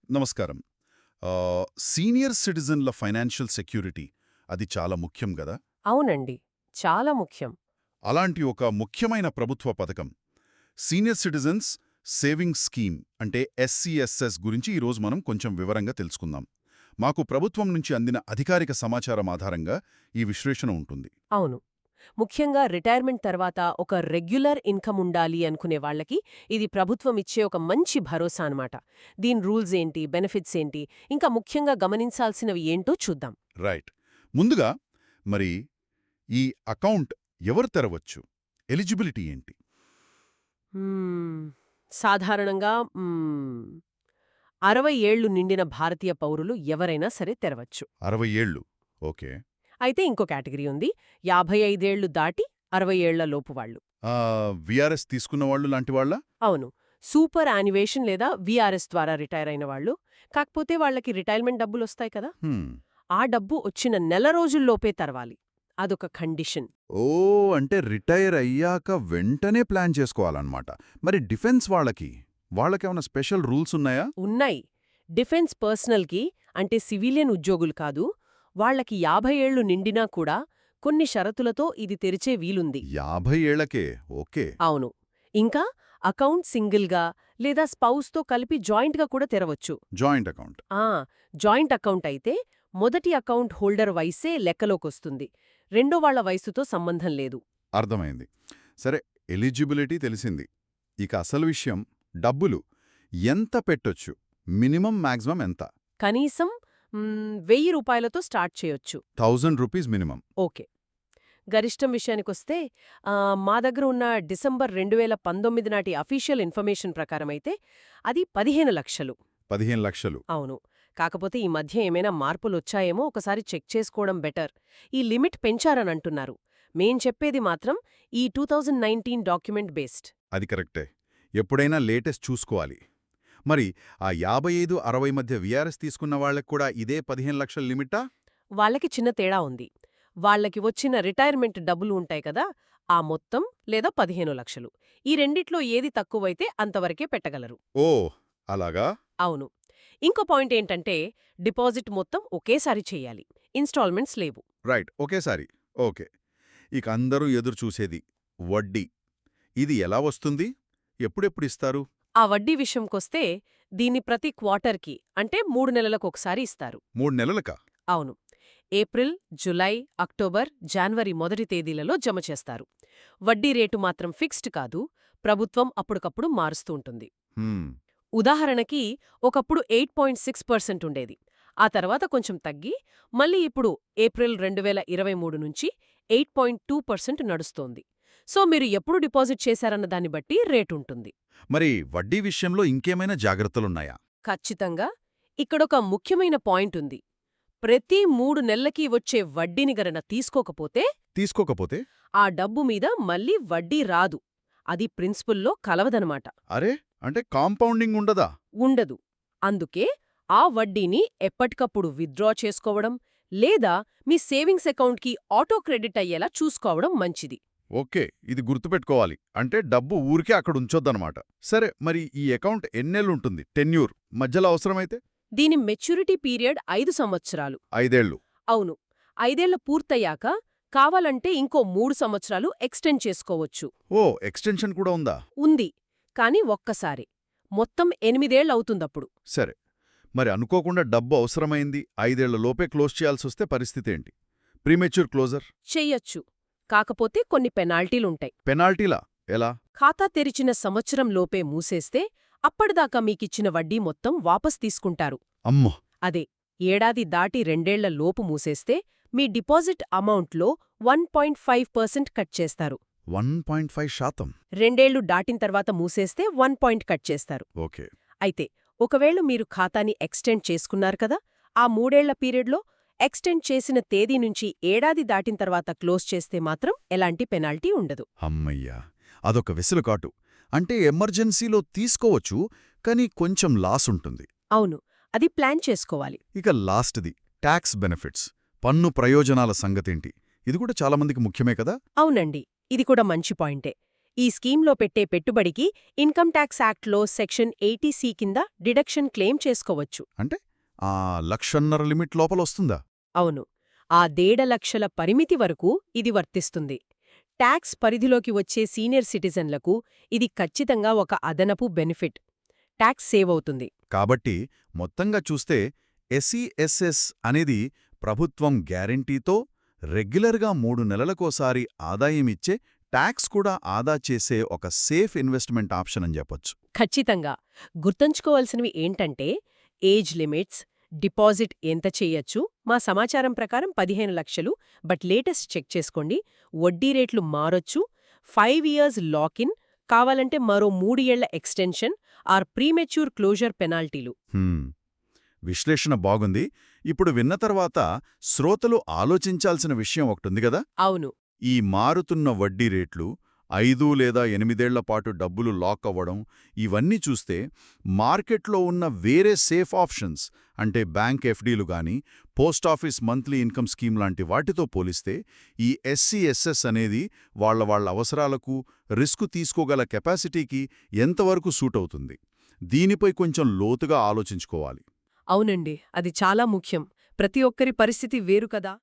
నమస్కారం. సీనియర్ సిటిజన్ల financial security అది చాలా ముఖ్యం గదా! అవునండి. చాలా ముఖ్యం. అలాంటి ఒక ముఖ్యమైన ప్రభుత్వ పథకం సీనియర్ సిటిజన్స్ సేవింగ్స్ స్కీమ్ అంటే ఎస్సీఎస్ఎస్ గురించి ఈరోజు మనం కొంచెం వివరంగా తెలుసుకుందాం. మాకు ప్రభుత్వం నుంచి అందిన అధికారిక సమాచారం ఆధారంగా ఈ విశ్లేషణ ఉంటుంది. అవును. ముఖ్యంగా రిటైర్మెంట్ తర్వాత ఒక రెగ్యులర్ ఇన్కమ్ ఉండాలి అనుకునే వాళ్ళకి ఇది ప్రభుత్వం ఇచ్చే ఒక మంచి భరోసా అన్నమాట. దీని రూల్స్ ఏంటి, బెనిఫిట్స్ ఏంటి, ఇంకా ముఖ్యంగా గమనించాల్సినవి ఏంటో చూద్దాం. రైట్. ముందుగా మరి ఈ అకౌంట్ ఎవరు తెరవచ్చు? ఎలిజిబిలిటీ ఏంటి? మ్మ్, సాధారణంగా 60 ఏళ్లు నిండిన భారతీయ పౌరులు ఎవరైనా సరే తెరవచ్చు. 60 ఏళ్ళు. ఓకే. అయితే ఇంకో కేటగిరీ ఉంది. 55 ఏళ్లు దాటి 60 ఏళ్ల లోపు వాళ్ళు. విఆర్ఎస్ తీసుకున్న వాళ్ళు లాంటి వాళ్ళ? అవును. సూపర్ యాన్యువేషన్ లేదా వీఆర్ఎస్ ద్వారా రిటైర్ అయిన వాళ్ళు. కాకపోతే వాళ్ళకి రిటైర్మెంట్ డబ్బులొస్తాయి కదా! ఆ డబ్బు వచ్చిన నెల రోజుల్లోపే తెరవాలి. అదొక కండిషన్. అంటే రిటైర్ అయ్యాక వెంటనే ప్లాన్ చేసుకోవాలన్నమాట. మరి డిఫెన్స్ వాళ్ళకేమైనా స్పెషల్ రూల్స్ ఉన్నాయా? ఉన్నాయి. డిఫెన్స్ పర్సనల్కి, అంటే సివిలియన్ ఉద్యోగులు కాదు, వాళ్ళకి 50 ఏళ్లు నిండినా కూడా కొన్ని షరతులతో ఇది తెరిచే వీలుంది. 50 ఏళ్లకే? ఓకే. అవును. ఇంకా అకౌంట్ సింగిల్గా లేదా స్పౌస్తో కలిపి జాయింట్గా కూడా తెరవచ్చు. Joint account. జాయింట్ అకౌంట్ అయితే మొదటి అకౌంట్ హోల్డర్ వయసే లెక్కలోకొస్తుంది. రెండో వాళ్ల వయసుతో సంబంధం లేదు. అర్థమైంది. సరే, ఎలిజిబిలిటీ తెలిసింది. ఇక అసలు విషయం డబ్బులు ఎంత పెట్టొచ్చు? మినిమం మాక్సిమం ఎంత? కనీసం 1000 రూపాయలతో స్టార్ట్ చేయొచ్చు. 1000 రూపీస్ మినిమం. ఓకే. గరిష్టం విషయానికొస్తే మా దగ్గర ఉన్న డిసెంబర్ 2019 నాటి అఫీషియల్ ఇన్ఫర్మేషన్ ప్రకారమైతే అది 15 లక్షలు. 15 లక్షలు. అవును. కాకపోతే ఈ మధ్య ఏమైనా మార్పులొచ్చాయేమో ఒకసారి చెక్ చేసుకోవడం బెటర్. ఈ లిమిట్ పెంచారనంటున్నారు. మేం చెప్పేది మాత్రం ఈ 2019 డాక్యుమెంట్ బేస్డ్. అది కరెక్టే. ఎప్పుడైనా లేటెస్ట్ చూసుకోవాలి. మరి ఆ 55-60 మధ్య విఆర్ఎస్ తీసుకున్న వాళ్ళకి కూడా ఇదే 15 లక్షల లిమిటా? వాళ్ళకి చిన్న తేడా ఉంది. వాళ్ళకి వచ్చిన రిటైర్మెంట్ డబ్బులు ఉంటాయి కదా, ఆ మొత్తం లేదా 15 లక్షలు. ఈ రెండిట్లో ఏది తక్కువైతే అంతవరకే పెట్టగలరు. ఓ, అలాగా? అవును. ఇంకో పాయింట్ ఏంటంటే డిపాజిట్ మొత్తం ఒకేసారి చెయ్యాలి. ఇన్స్టాల్మెంట్స్ లేవు. రైట్, ఒకేసారి. ఓకే. ఇక అందరూ ఎదురు చూసేది వడ్డీ. ఇది ఎలా వస్తుంది? ఎప్పుడెప్పుడిస్తారు? ఆ వడ్డీ విషయంకొస్తే దీన్ని ప్రతి క్వార్టర్కి, అంటే 3 నెలలకొకసారి ఇస్తారు. 3 నెలలకా? అవును. ఏప్రిల్, జులై, అక్టోబర్, జాన్వరి మొదటి తేదీలలో జమ చేస్తారు. వడ్డీ రేటు మాత్రం ఫిక్స్డ్ కాదు, ప్రభుత్వం అప్పటికప్పుడు మారుస్తూ ఉంటుంది. ఉదాహరణకి ఒకప్పుడు 8.6% ఉండేది. ఆ తర్వాత కొంచెం తగ్గి మళ్ళీ ఇప్పుడు ఏప్రిల్ 2023 నుంచి 8.2% నడుస్తోంది. సో మీరు ఎప్పుడు డిపాజిట్ చేశారన్న దాన్ని బట్టి రేటుంటుంది. మరి వడ్డీ విషయంలో ఇంకేమైనా జాగ్రత్తలున్నాయా? ఖచ్చితంగా. ఇక్కడొక ముఖ్యమైన పాయింట్ ఉంది. ప్రతి 3 నెలలకి వచ్చే వడ్డీని గనక తీసుకోకపోతే ఆ డబ్బు మీద మళ్ళీ వడ్డీ రాదు. అది ప్రిన్సిపుల్లో కలవదనమాట. అరే, అంటే కాంపౌండింగ్ ఉండదా? ఉండదు. అందుకే ఆ వడ్డీని ఎప్పటికప్పుడు విత్డ్రా చేసుకోవడం లేదా మీ సేవింగ్స్ అకౌంట్కి ఆటో క్రెడిట్ అయ్యేలా చూసుకోవడం మంచిది. ఓకే, ఇది గుర్తుపెట్టుకోవాలి. అంటే డబ్బు ఊరికే అక్కడ ఉంచొద్దనమాట. సరే, మరి ఈ అకౌంట్ ఎన్నేళ్లుంటుంది? టెన్యూర్ మధ్యలో అవసరమైతే? దీని మెచ్యూరిటీ పీరియడ్ 5 సంవత్సరాలు. 5 ఏళ్లు. అవును. 5 ఏళ్ల పూర్తయ్యాక కావాలంటే ఇంకో 3 సంవత్సరాలు ఎక్స్టెండ్ చేసుకోవచ్చు. ఓ, ఎక్స్టెన్షన్ కూడా ఉందా? ఉంది. కాని ఒక్కసారి. మొత్తం 8 ఏళ్లవుతుందప్పుడు. సరే, మరి అనుకోకుండా డబ్బు అవసరమైంది, 5 ఏళ్ల లోపే క్లోజ్ చేయాల్సొస్తే పరిస్థితేంటి? ప్రీమెచ్యూర్ క్లోజర్ చెయ్యొచ్చు. కాకపోతే కొన్ని పెనాల్టీలుంటాయి. పెనాల్టీలా? ఎలా? ఖాతా తెరిచిన సంవత్సరం లోపే మూసేస్తే అప్పటిదాకా మీకిచ్చిన వడ్డీ మొత్తం వాపస్ తీసుకుంటారు. అమ్మో! అదే ఏడాది దాటి 2 ఏళ్ల లోపు మూసేస్తే మీ డిపాజిట్ అమౌంట్లో 1.5% కట్ చేస్తారు. 1.5%? 2 ఏళ్లు దాటిన తర్వాత మూసేస్తే 1 కట్ చేస్తారు. ఓకే. అయితే ఒకవేళ మీరు ఖాతాని ఎక్స్టెండ్ చేసుకున్నారు కదా, ఆ 3 ఏళ్ల పీరియడ్లో ఎక్స్టెండ్ చేసిన తేదీ నుంచి ఏడాది దాటిన తర్వాత క్లోజ్ చేస్తే మాత్రం ఎలాంటి పెనాల్టీ ఉండదు. అమ్మయ్యా, అదొక వెసులుకాటు. అంటే ఎమర్జెన్సీలో తీసుకోవచ్చు, కానీ కొంచెం లాస్ ఉంటుంది. అవును. అది ప్లాన్ చేసుకోవాలి. ఇక లాస్ట్ది ట్యాక్స్ బెనిఫిట్స్, పన్ను ప్రయోజనాల సంగతేంటి? ఇది కూడా చాలామందికి ముఖ్యమే కదా? అవునండి. ఇది కూడా మంచి పాయింటే. ఈ స్కీమ్లో పెట్టే పెట్టుబడికి ఇన్కమ్ ట్యాక్స్ యాక్ట్లో సెక్షన్ 80C కింద డిడక్షన్ క్లెయిమ్ చేసుకోవచ్చు. అంటే ఆ 1,50,000 లిమిట్ లోపలొస్తుందా? అవును. ఆ 1.5 లక్షల పరిమితి వరకు ఇది వర్తిస్తుంది. ట్యాక్స్ పరిధిలోకి వచ్చే సీనియర్ సిటిజన్లకు ఇది ఖచ్చితంగా ఒక అదనపు బెనిఫిట్. ట్యాక్స్ సేవ్ అవుతుంది. కాబట్టి మొత్తంగా చూస్తే ఎస్ఈఎస్ఎస్ అనేది ప్రభుత్వం గ్యారెంటీతో రెగ్యులర్గా 3 నెలలకోసారి ఆదాయమిచ్చే ట్యాక్స్ కూడా ఆదా చేసే ఒక సేఫ్ ఇన్వెస్ట్మెంట్ ఆప్షన్ అని చెప్పొచ్చు. ఖచ్చితంగా. గుర్తుంచుకోవాల్సినవి ఏంటంటే ఏజ్ లిమిట్స్, డిపాజిట్ ఎంత చెయ్యొచ్చు, మా సమాచారం ప్రకారం 15 లక్షలు, బట్ లేటెస్ట్ చెక్ చేసుకోండి. వడ్డీ రేట్లు మారొచ్చు, 5 ఇయర్స్ లాక్-ఇన్, కావాలంటే మరో 3 ఏళ్ల ఎక్స్టెన్షన్ ఆర్ ప్రీమెచ్యూర్ క్లోజర్ పెనాల్టీలు. విశ్లేషణ బాగుంది. ఇప్పుడు విన్న తర్వాత శ్రోతలు ఆలోచించాల్సిన విషయం ఒకటుంది గదా. అవును. ఈ మారుతున్న వడ్డీ రేట్లు, 5 లేదా 8 ఏళ్ల పాటు డబ్బులు లాక్ అవ్వడం, ఇవన్నీ చూస్తే మార్కెట్లో ఉన్న వేరే సేఫ్ ఆప్షన్స్ అంటే బ్యాంక్ ఎఫ్డీలు గాని, పోస్టాఫీస్ మంత్లీ ఇన్కమ్ స్కీమ్ లాంటి వాటితో పోలిస్తే ఈ ఎస్సీఎస్ఎస్ అనేది వాళ్ళ అవసరాలకు, రిస్క్ తీసుకోగల కెపాసిటీకి ఎంతవరకు సూట్ అవుతుంది? దీనిపై కొంచెం లోతుగా ఆలోచించుకోవాలి. అవునండి, అది చాలా ముఖ్యం. ప్రతి ఒక్కరి పరిస్థితి వేరు కదా.